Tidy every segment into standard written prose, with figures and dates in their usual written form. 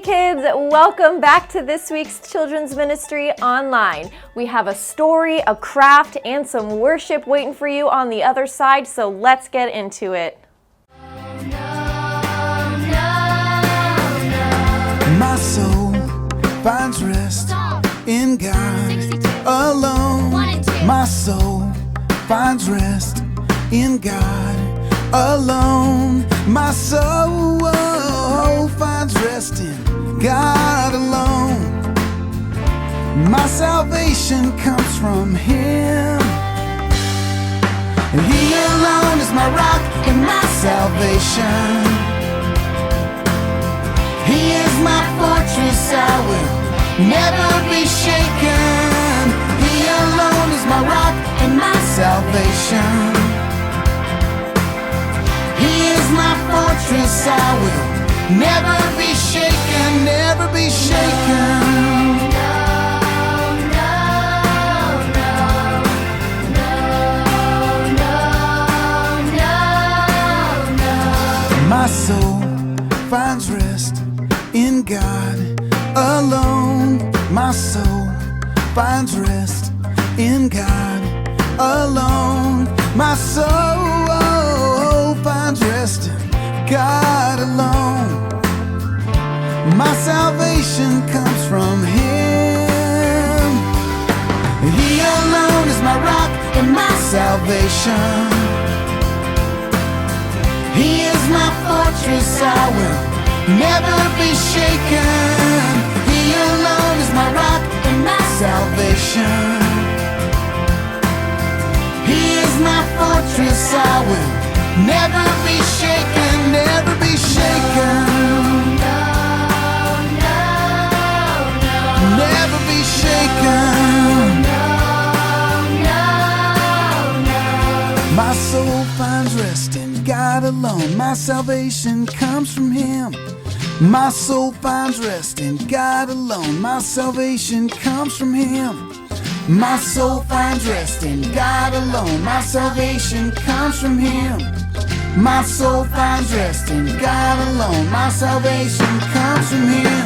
kids, welcome back to this week's Children's Ministry Online. We have a story, a craft, and some worship waiting for you on the other side, so let's get into it. My soul finds rest in God alone. My soul finds rest in God alone. My soul finds rest in God alone. My salvation comes from Him, and He alone is my rock and my salvation. He is my fortress, I will never be shaken. He alone is my rock and my salvation. He is my fortress, I will never be shaken, never be shaken. My soul finds rest in God alone. My soul finds rest in God alone. My soul finds rest in God alone. My salvation comes from Him. He alone is my rock and my salvation. He is my fortress, I will never be shaken. He alone is my rock and my salvation. He is my fortress, I will never be shaken, never be shaken. Never be shaken. My soul finds rest in God alone. My salvation comes from Him. My soul finds rest in God alone. My salvation comes from Him. My soul finds rest in God alone. My salvation comes from Him. My soul finds rest in God alone. My salvation comes from Him.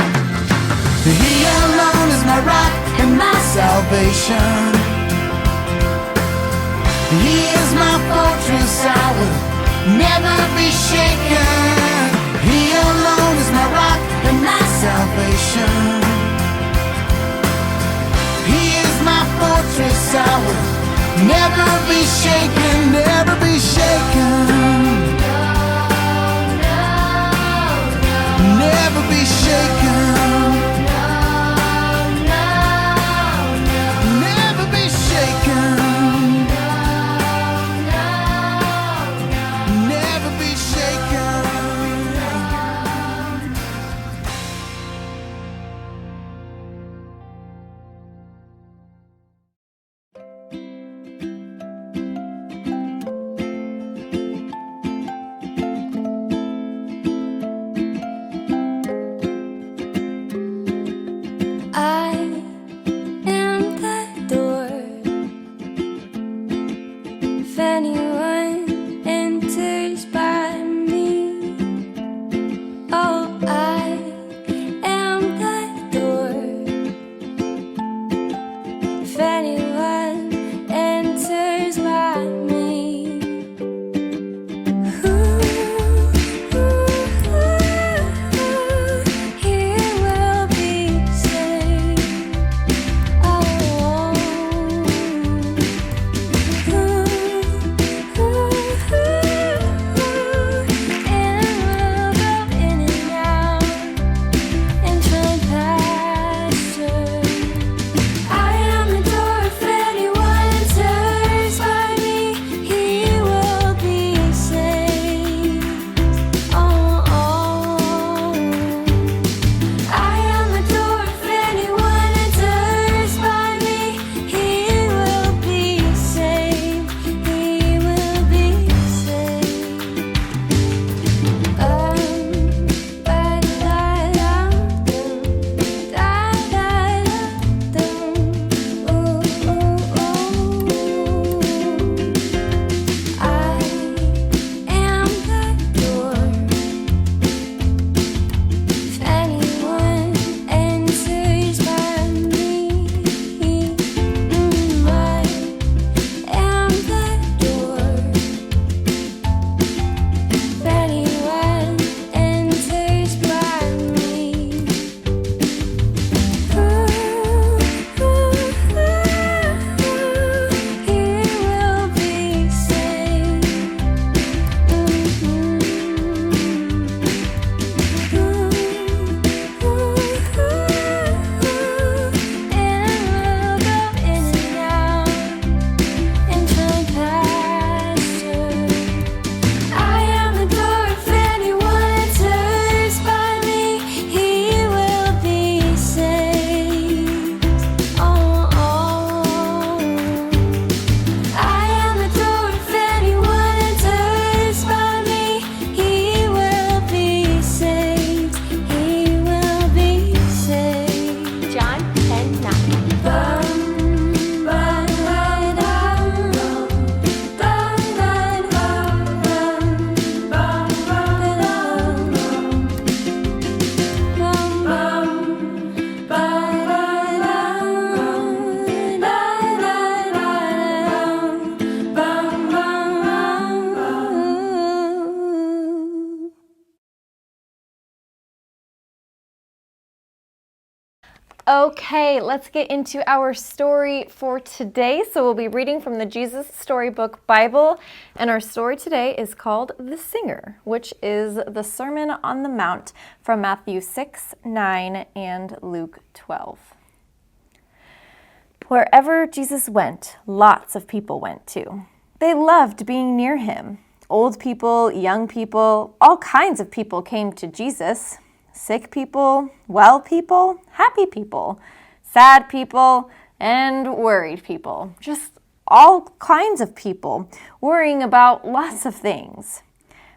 He alone is my rock and my salvation. He is my fortress, I will never be shaken. He alone is my rock and my salvation. He is my fortress, I will never be shaken, never be shaken. Never be shaken. Never be shaken. Never be shaken. Okay, let's get into our story for today. So we'll be reading from the Jesus Storybook Bible, and our story today is called The Singer, which is the Sermon on the Mount from Matthew 6, 9, and Luke 12. Wherever Jesus went, lots of people went too. They loved being near him. Old people, young people, all kinds of people came to Jesus. Sick people, well people, happy people, sad people, and worried people. Just all kinds of people worrying about lots of things.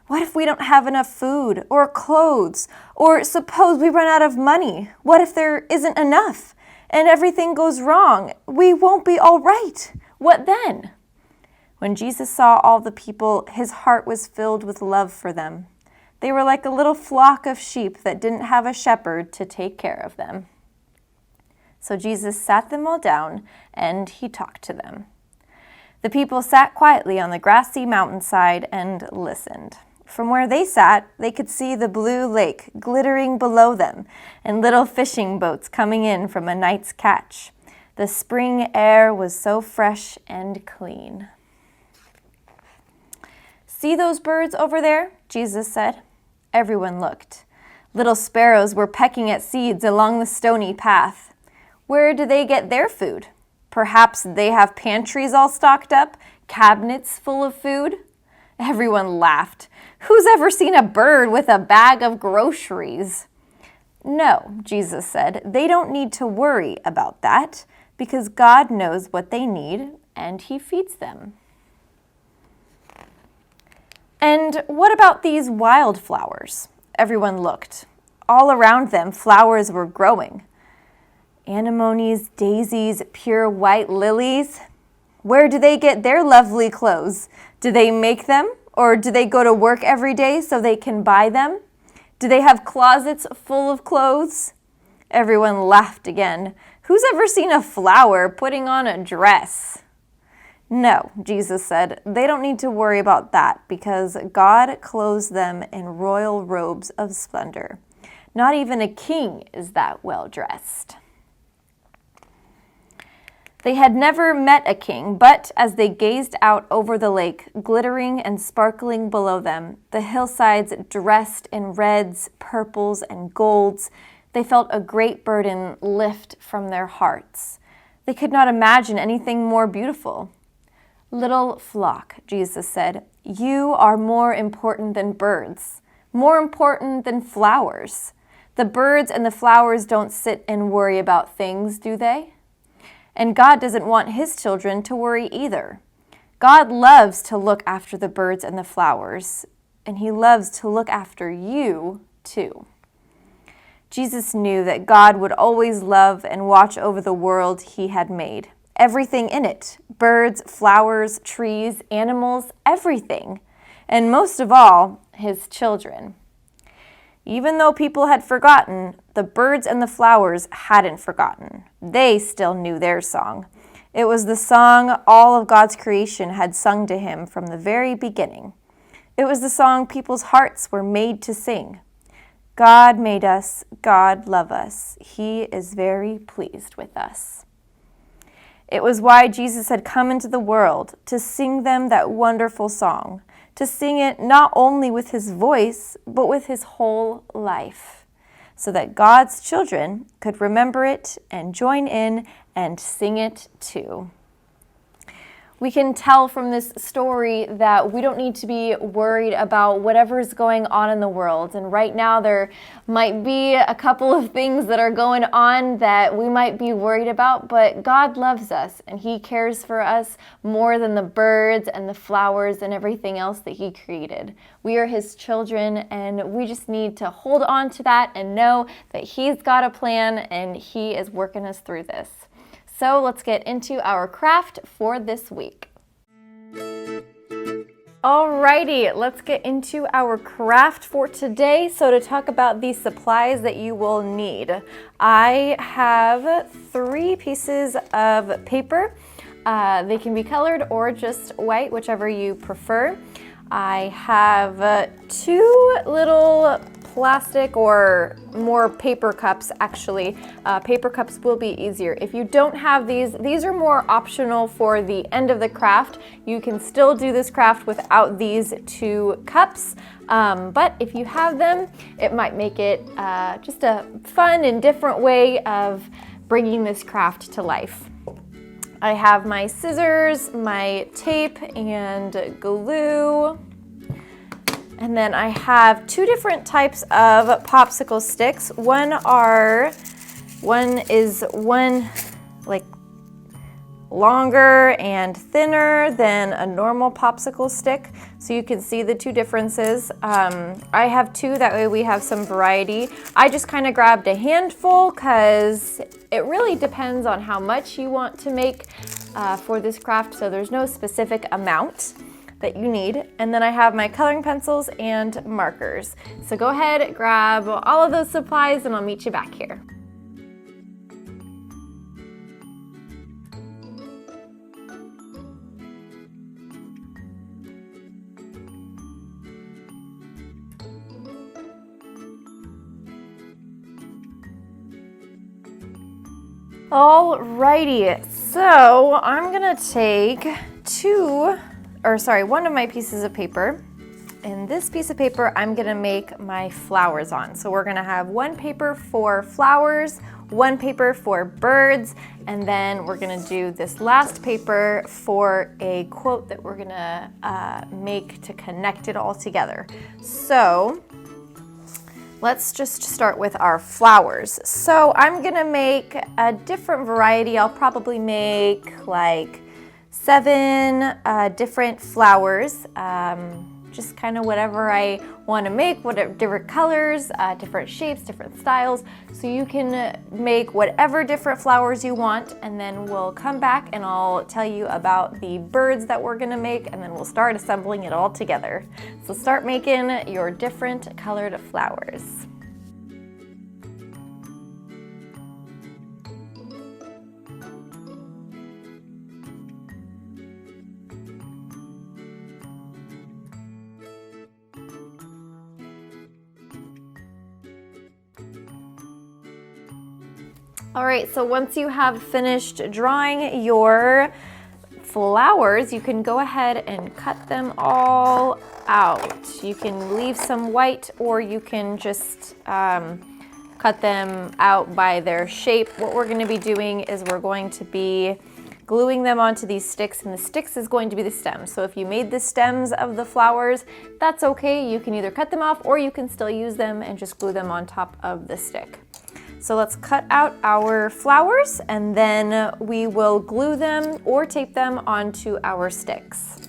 What if we don't have enough food or clothes? Or suppose we run out of money? What if there isn't enough and everything goes wrong? We won't be all right. What then? When Jesus saw all the people, his heart was filled with love for them. They were like a little flock of sheep that didn't have a shepherd to take care of them. So Jesus sat them all down, and he talked to them. The people sat quietly on the grassy mountainside and listened. From where they sat, they could see the blue lake glittering below them, and little fishing boats coming in from a night's catch. The spring air was so fresh and clean. "See those birds over there?" Jesus said. Everyone looked. Little sparrows were pecking at seeds along the stony path. Where do they get their food? Perhaps they have pantries all stocked up, cabinets full of food? Everyone laughed. Who's ever seen a bird with a bag of groceries? No, Jesus said, they don't need to worry about that because God knows what they need and he feeds them. And what about these wildflowers? Everyone looked. All around them, flowers were growing. Anemones, daisies, pure white lilies. Where do they get their lovely clothes? Do they make them? Or do they go to work every day so they can buy them? Do they have closets full of clothes? Everyone laughed again. Who's ever seen a flower putting on a dress? No, Jesus said, they don't need to worry about that because God clothes them in royal robes of splendor. Not even a king is that well dressed. They had never met a king, but as they gazed out over the lake, glittering and sparkling below them, the hillsides dressed in reds, purples, and golds, they felt a great burden lift from their hearts. They could not imagine anything more beautiful. Little flock, Jesus said, you are more important than birds, more important than flowers. The birds and the flowers don't sit and worry about things, do they? And God doesn't want his children to worry either. God loves to look after the birds and the flowers, and he loves to look after you too. Jesus knew that God would always love and watch over the world he had made. Everything in it, birds, flowers, trees, animals, everything. And most of all, his children. Even though people had forgotten, the birds and the flowers hadn't forgotten. They still knew their song. It was the song all of God's creation had sung to him from the very beginning. It was the song people's hearts were made to sing. God made us, God love us. He is very pleased with us. It was why Jesus had come into the world, to sing them that wonderful song, to sing it not only with his voice, but with his whole life, so that God's children could remember it and join in and sing it too. We can tell from this story that we don't need to be worried about whatever is going on in the world. And right now there might be a couple of things that are going on that we might be worried about, but God loves us and he cares for us more than the birds and the flowers and everything else that he created. We are his children and we just need to hold on to that and know that he's got a plan and he is working us through this. So let's get into our craft for this week. Alrighty, let's get into our craft for today. So to talk about the supplies that you will need, I have 3 pieces of paper. They can be colored or just white, whichever you prefer. I have 2 little plastic or more paper cups, actually. Paper cups will be easier. If you don't have these are more optional for the end of the craft. You can still do this craft without these 2 cups, but if you have them, it might make it just a fun and different way of bringing this craft to life. I have my scissors, my tape, and glue. And then I have 2 different types of popsicle sticks. One is like longer and thinner than a normal popsicle stick, so you can see the 2 differences. I have 2, that way we have some variety. I just kind of grabbed a handful because it really depends on how much you want to make for this craft, so there's no specific amount that you need. And then I have my coloring pencils and markers. So go ahead, grab all of those supplies, and I'll meet you back here. Alrighty, so I'm gonna take one of my pieces of paper, and this piece of paper I'm gonna make my flowers on. So we're gonna have 1 paper for flowers, 1 paper for birds, and then we're gonna do this last paper for a quote that we're gonna make to connect it all together. So let's just start with our flowers. So I'm gonna make a different variety. I'll probably make like 7 different flowers, just kind of whatever I want to make, different colors, different shapes, different styles. So you can make whatever different flowers you want, and then we'll come back and I'll tell you about the birds that we're gonna make, and then we'll start assembling it all together. So start making your different colored flowers. All right, so once you have finished drawing your flowers, you can go ahead and cut them all out. You can leave some white, or you can just cut them out by their shape. What we're gonna be doing is we're going to be gluing them onto these sticks, and the sticks is going to be the stems. So if you made the stems of the flowers, that's okay. You can either cut them off, or you can still use them and just glue them on top of the stick. So let's cut out our flowers, and then we will glue them or tape them onto our sticks.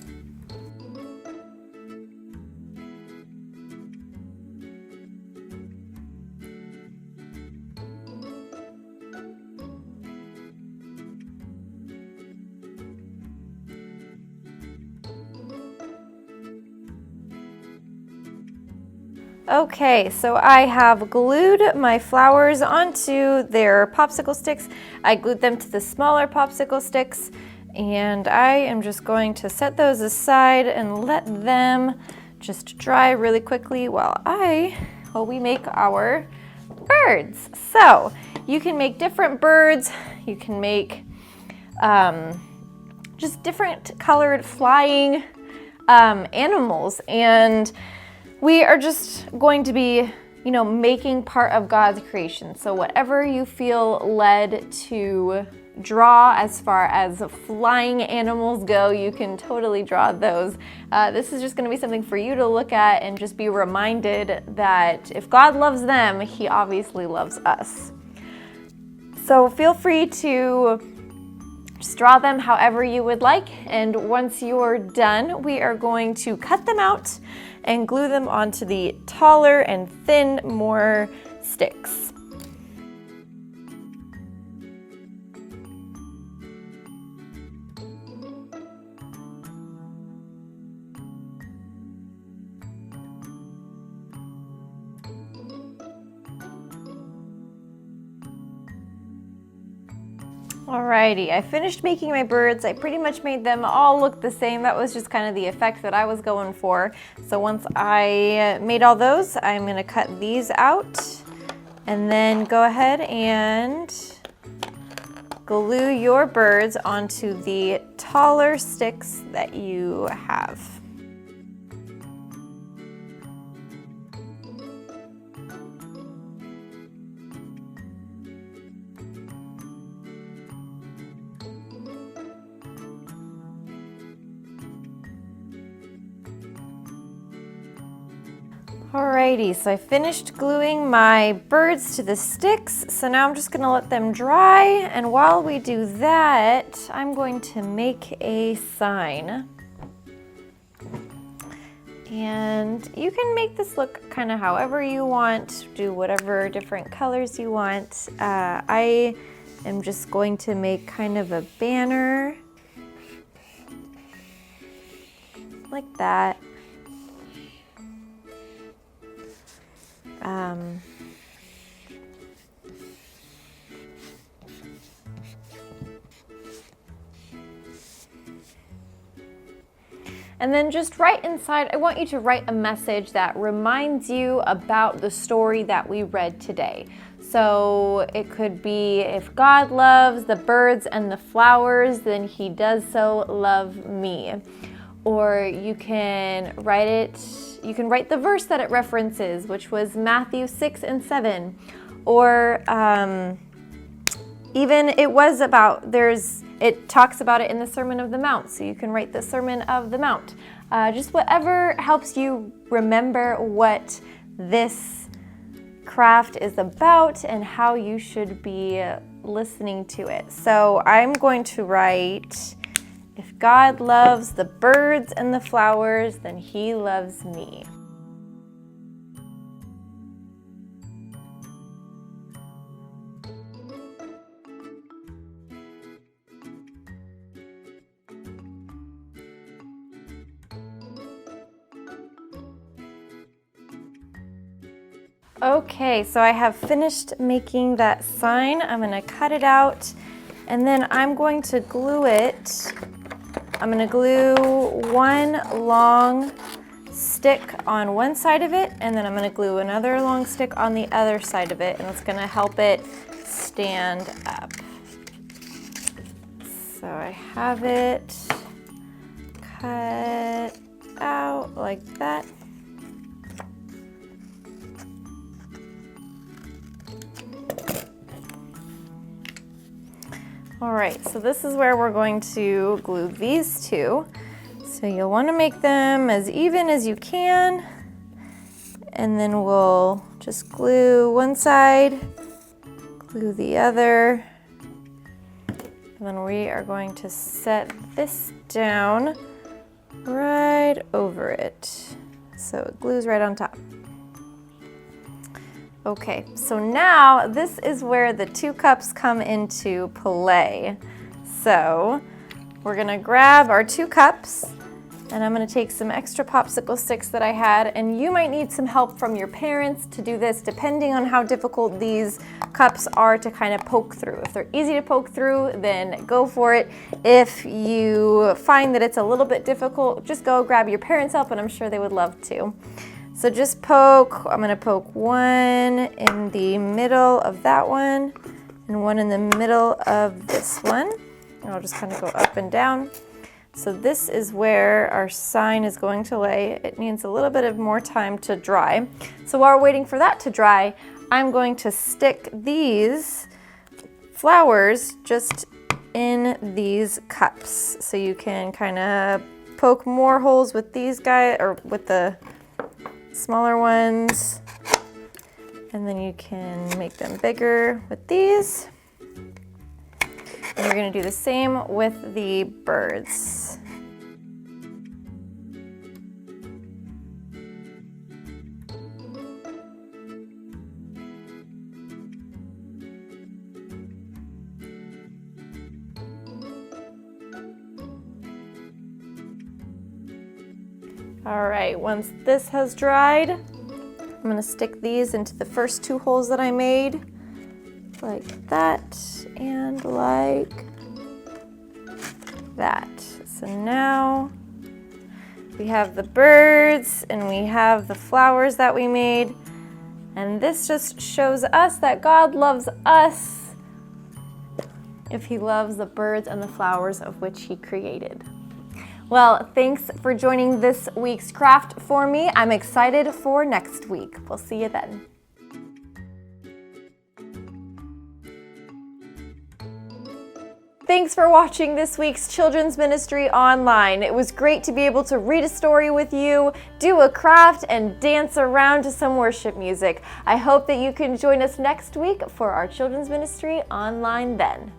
Okay, so I have glued my flowers onto their popsicle sticks. I glued them to the smaller popsicle sticks, and I am just going to set those aside and let them just dry really quickly while we make our birds. So you can make different birds. You can make just different colored flying animals, and we are just going to be, making part of God's creation. So whatever you feel led to draw as far as flying animals go, you can totally draw those. This is just going to be something for you to look at and just be reminded that if God loves them, He obviously loves us. So feel free to just draw them however you would like, and once you're done, we are going to cut them out and glue them onto the taller and thin more sticks. Alrighty, I finished making my birds. I pretty much made them all look the same. That was just kind of the effect that I was going for. So once I made all those, I'm going to cut these out and then go ahead and glue your birds onto the taller sticks that you have. Alrighty, so I finished gluing my birds to the sticks, so now I'm just going to let them dry, and while we do that, I'm going to make a sign. And you can make this look kind of however you want, do whatever different colors you want. I am just going to make kind of a banner, like that. And then just right inside, I want you to write a message that reminds you about the story that we read today. So it could be, if God loves the birds and the flowers, then he does so love me. Or you can write the verse that it references, which was Matthew 6 and 7. Or even it talks about it in the Sermon of the Mount, so you can write the Sermon of the Mount. Just whatever helps you remember what this craft is about and how you should be listening to it. So I'm going to write, if God loves the birds and the flowers, then he loves me. Okay, so I have finished making that sign. I'm going to cut it out, and then I'm going to glue it. I'm going to glue one long stick on one side of it, and then I'm going to glue another long stick on the other side of it, and it's going to help it stand up. So I have it cut out like that. All right, so this is where we're going to glue these two. So you'll want to make them as even as you can, and then we'll just glue one side, glue the other, and then we are going to set this down right over it, so it glues right on top. Okay, so now this is where the 2 cups come into play. So we're gonna grab our 2 cups, and I'm gonna take some extra popsicle sticks that I had, and you might need some help from your parents to do this, depending on how difficult these cups are to kind of poke through. If they're easy to poke through, then go for it. If you find that it's a little bit difficult, just go grab your parents' help, and I'm sure they would love to. So just poke. I'm going to poke one in the middle of that one and one in the middle of this one. And I'll just kind of go up and down. So this is where our sign is going to lay. It needs a little bit of more time to dry. So while we're waiting for that to dry, I'm going to stick these flowers just in these cups. So you can kind of poke more holes with these guys, or with the smaller ones, and then you can make them bigger with these. And we're going to do the same with the birds. All right, once this has dried, I'm going to stick these into the first 2 holes that I made, like that, and like that. So now we have the birds and we have the flowers that we made. And this just shows us that God loves us if He loves the birds and the flowers of which He created. Well, thanks for joining this week's craft for me. I'm excited for next week. We'll see you then. Thanks for watching this week's Children's Ministry Online. It was great to be able to read a story with you, do a craft, and dance around to some worship music. I hope that you can join us next week for our Children's Ministry Online then.